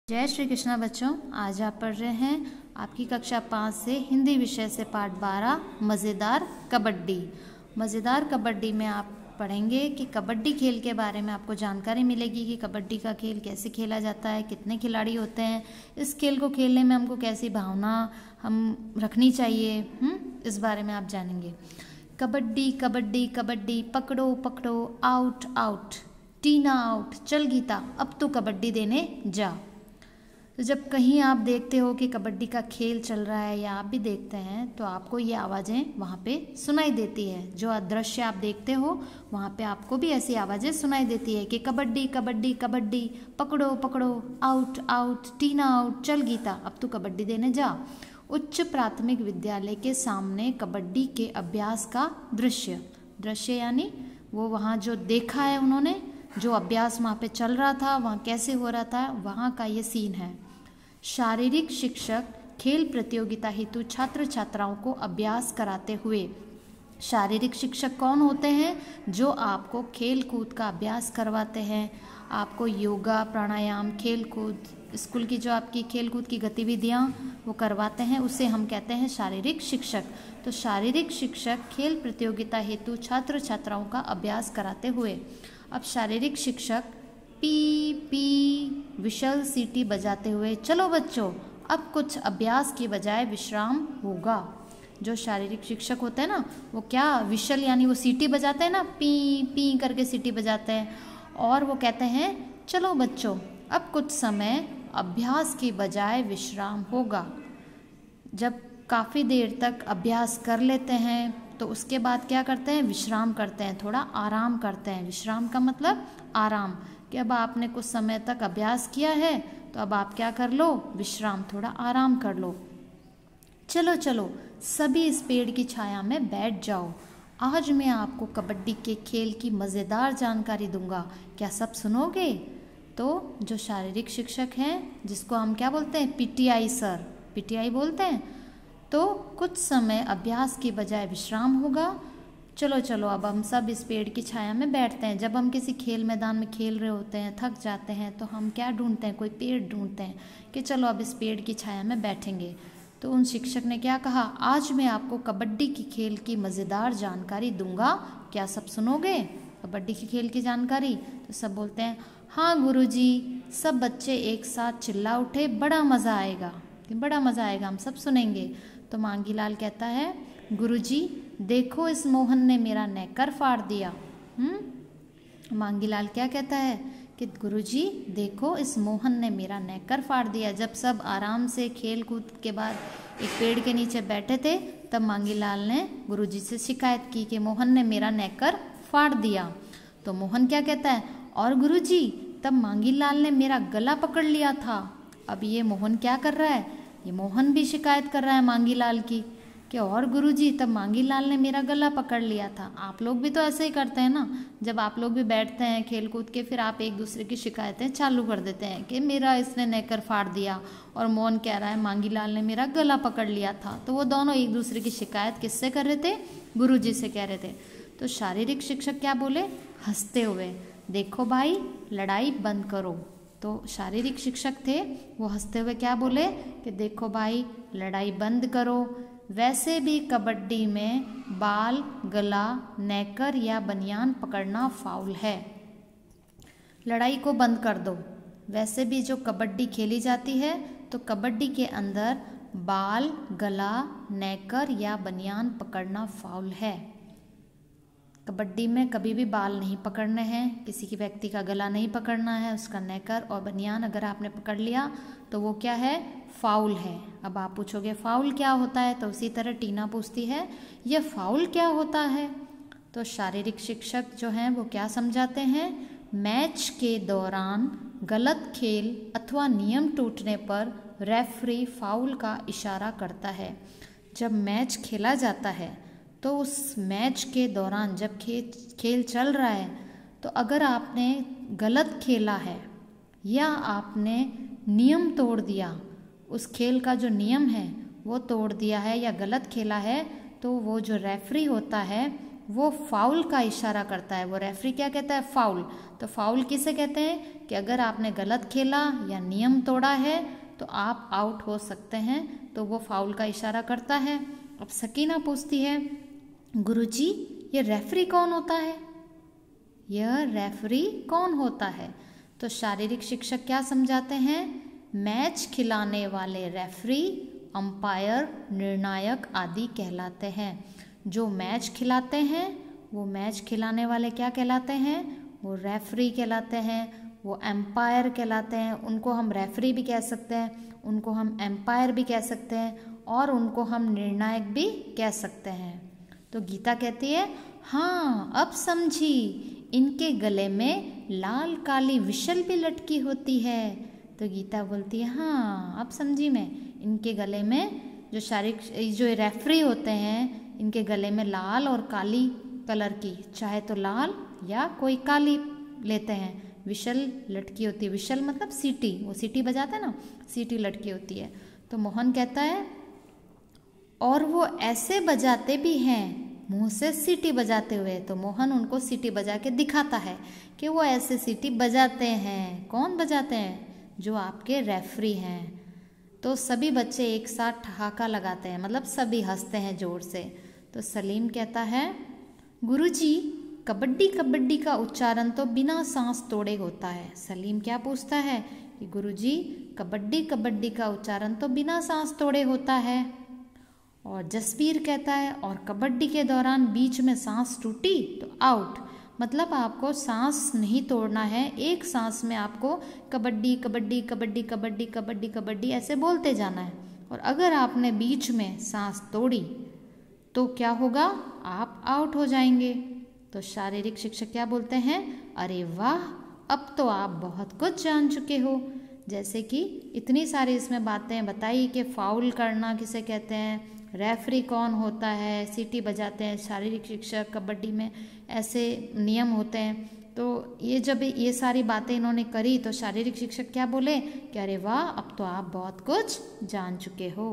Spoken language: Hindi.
जय श्री कृष्णा बच्चों, आज आप पढ़ रहे हैं आपकी कक्षा 5 से हिंदी विषय से पाठ 12 मज़ेदार कबड्डी। मज़ेदार कबड्डी में आप पढ़ेंगे कि कबड्डी खेल के बारे में आपको जानकारी मिलेगी कि कबड्डी का खेल कैसे खेला जाता है, कितने खिलाड़ी होते हैं, इस खेल को खेलने में हमको कैसी भावना हम रखनी चाहिए, इस बारे में आप जानेंगे। कबड्डी कबड्डी कबड्डी, पकड़ो पकड़ो, आउट आउट, टीना आउट, चल गीता अब तो कबड्डी देने जा। तो जब कहीं आप देखते हो कि कबड्डी का खेल चल रहा है या आप भी देखते हैं तो आपको ये आवाज़ें वहाँ पे सुनाई देती है। जो दृश्य आप देखते हो वहाँ पे आपको भी ऐसी आवाज़ें सुनाई देती है कि कबड्डी कबड्डी कबड्डी, पकड़ो पकड़ो, आउट आउट, टीना आउट, चल गीता अब तू कबड्डी देने जा। उच्च प्राथमिक विद्यालय के सामने कबड्डी के अभ्यास का दृश्य यानी वो वहाँ जो देखा है उन्होंने, जो अभ्यास वहाँ पे चल रहा था, वहाँ कैसे हो रहा था, वहाँ का ये सीन है। शारीरिक शिक्षक खेल प्रतियोगिता हेतु छात्र छात्राओं को अभ्यास कराते हुए। शारीरिक शिक्षक कौन होते हैं? जो आपको खेल कूद का अभ्यास करवाते हैं, आपको योगा प्राणायाम खेल कूद, स्कूल की जो आपकी खेल कूद की गतिविधियाँ वो करवाते हैं, उसे हम कहते हैं शारीरिक शिक्षक। तो शारीरिक शिक्षक खेल प्रतियोगिता हेतु छात्र छात्राओं का अभ्यास कराते हुए। अब शारीरिक शिक्षक पी पी विशल सीटी बजाते हुए, चलो बच्चों अब कुछ अभ्यास की बजाय विश्राम होगा। जो शारीरिक शिक्षक होते हैं ना, वो क्या विशल यानी वो सीटी बजाते हैं ना, पी पी करके सीटी बजाते हैं और वो कहते हैं चलो बच्चों अब कुछ समय अभ्यास की बजाय विश्राम होगा। जब काफ़ी देर तक अभ्यास कर लेते हैं तो उसके बाद क्या करते हैं? विश्राम करते हैं, थोड़ा आराम करते हैं। विश्राम का मतलब आराम, कि अब आपने कुछ समय तक अभ्यास किया है तो अब आप क्या कर लो? विश्राम, थोड़ा आराम कर लो। चलो चलो सभी इस पेड़ की छाया में बैठ जाओ, आज मैं आपको कबड्डी के खेल की मज़ेदार जानकारी दूंगा, क्या सब सुनोगे? तो जो शारीरिक शिक्षक हैं, जिसको हम क्या बोलते हैं? पीटीआई सर, पीटीआई बोलते हैं। तो कुछ समय अभ्यास की बजाय विश्राम होगा। चलो चलो अब हम सब इस पेड़ की छाया में बैठते हैं। जब हम किसी खेल मैदान में खेल रहे होते हैं, थक जाते हैं, तो हम क्या ढूंढते हैं? कोई पेड़ ढूंढते हैं कि चलो अब इस पेड़ की छाया में बैठेंगे। तो उन शिक्षक ने क्या कहा? आज मैं आपको कबड्डी की खेल की मज़ेदार जानकारी दूंगा, क्या सब सुनोगे? कबड्डी की खेल की जानकारी। तो सब बोलते हैं हाँ गुरुजी। सब बच्चे एक साथ चिल्ला उठे, बड़ा मज़ा आएगा, बड़ा मज़ा आएगा, हम सब सुनेंगे। तो मांगीलाल कहता है गुरुजी देखो इस मोहन ने मेरा नेकर फाड़ दिया। मांगीलाल क्या कहता है कि गुरुजी देखो इस मोहन ने मेरा नेकर फाड़ दिया। जब सब आराम से खेल कूद के बाद एक पेड़ के नीचे बैठे थे तब मांगीलाल ने गुरुजी से शिकायत की कि मोहन ने मेरा नेकर फाड़ दिया। तो मोहन क्या कहता है, और गुरुजी तब मांगीलाल ने मेरा गला पकड़ लिया था। अब ये मोहन क्या कर रहा है? ये मोहन भी शिकायत कर रहा है मांगीलाल की कि और गुरुजी तब मांगीलाल ने मेरा गला पकड़ लिया था। आप लोग भी तो ऐसे ही करते हैं ना, जब आप लोग भी बैठते हैं खेल कूद के, फिर आप एक दूसरे की शिकायतें चालू कर देते हैं कि मेरा इसने नेकर फाड़ दिया, और मोहन कह रहा है मांगीलाल ने मेरा गला पकड़ लिया था। तो वो दोनों एक दूसरे की शिकायत किससे कर रहे थे? गुरुजी से कह रहे थे। तो शारीरिक शिक्षक क्या बोले हंसते हुए, देखो भाई लड़ाई बंद करो। तो शारीरिक शिक्षक थे, वो हंसते हुए क्या बोले कि देखो भाई लड़ाई बंद करो। वैसे भी कबड्डी में बाल, गला, नेकर या बनियान पकड़ना फाउल है, लड़ाई को बंद कर दो। वैसे भी जो कबड्डी खेली जाती है तो कबड्डी के अंदर बाल, गला, नेकर या बनियान पकड़ना फाउल है। कबड्डी में कभी भी बाल नहीं पकड़ने हैं, किसी की व्यक्ति का गला नहीं पकड़ना है, उसका नेकर और बनियान अगर आपने पकड़ लिया तो वो क्या है? फाउल है। अब आप पूछोगे फाउल क्या होता है? तो उसी तरह टीना पूछती है यह फाउल क्या होता है? तो शारीरिक शिक्षक जो हैं वो क्या समझाते हैं? मैच के दौरान गलत खेल अथवा नियम टूटने पर रेफरी फाउल का इशारा करता है। जब मैच खेला जाता है तो उस मैच के दौरान जब खेल चल रहा है तो अगर आपने गलत खेला है या आपने नियम तोड़ दिया, उस खेल का जो नियम है वो तोड़ दिया है या गलत खेला है, तो वो जो रेफरी होता है वो फाउल का इशारा करता है। वो रेफरी क्या कहता है? फाउल। तो फाउल किसे कहते हैं कि अगर आपने गलत खेला या नियम तोड़ा है तो आप आउट हो सकते हैं, तो वो फाउल का इशारा करता है। अब सकीना पूछती है, गुरुजी ये रेफरी कौन होता है? यह रेफरी कौन होता है? तो शारीरिक शिक्षक क्या समझाते हैं? मैच खिलाने वाले रेफरी, अंपायर, निर्णायक आदि कहलाते हैं। जो मैच खिलाते हैं वो मैच खिलाने वाले क्या कहलाते हैं? वो रेफरी कहलाते हैं। वो एम्पायर कहलाते हैं। उनको हम रेफरी भी कह सकते हैं, उनको हम एम्पायर भी कह सकते हैं और उनको हम निर्णायक भी कह सकते हैं। तो गीता कहती है, हाँ अब समझी, इनके गले में लाल काली विशल भी लटकी होती है। तो गीता बोलती है, हाँ अब समझी मैं, इनके गले में जो रेफरी होते हैं, इनके गले में लाल और काली कलर की, चाहे तो लाल या कोई काली लेते हैं, विशल लटकी होती है। विशल मतलब सीटी, वो सीटी बजाता है ना, सीटी लटकी होती है। तो मोहन कहता है, और वो ऐसे बजाते भी हैं मुंह से सीटी बजाते हुए। तो मोहन उनको सीटी बजा के दिखाता है कि वो ऐसे सीटी बजाते हैं। कौन बजाते हैं? जो आपके रेफरी हैं। तो सभी बच्चे एक साथ ठहाका लगाते हैं, मतलब सभी हंसते हैं जोर से। तो सलीम कहता है, गुरुजी कबड्डी कबड्डी का उच्चारण तो बिना सांस तोड़े होता है। सलीम क्या पूछता है कि गुरुजी कबड्डी कबड्डी का उच्चारण तो बिना सांस तोड़े होता है। और जसबीर कहता है, और कबड्डी के दौरान बीच में सांस टूटी तो आउट। मतलब आपको सांस नहीं तोड़ना है, एक सांस में आपको कबड्डी कबड्डी कबड्डी कबड्डी कबड्डी कबड्डी ऐसे बोलते जाना है। और अगर आपने बीच में सांस तोड़ी तो क्या होगा? आप आउट हो जाएंगे। तो शारीरिक शिक्षक क्या बोलते हैं? अरे वाह, अब तो आप बहुत कुछ जान चुके हो। जैसे कि इतनी सारी इसमें बातें बताई कि फाउल करना किसे कहते हैं, रेफरी कौन होता है, सीटी बजाते हैं शारीरिक शिक्षक, कबड्डी में ऐसे नियम होते हैं। तो ये जब ये सारी बातें इन्होंने करी तो शारीरिक शिक्षक क्या बोले कि अरे वाह, अब तो आप बहुत कुछ जान चुके हो।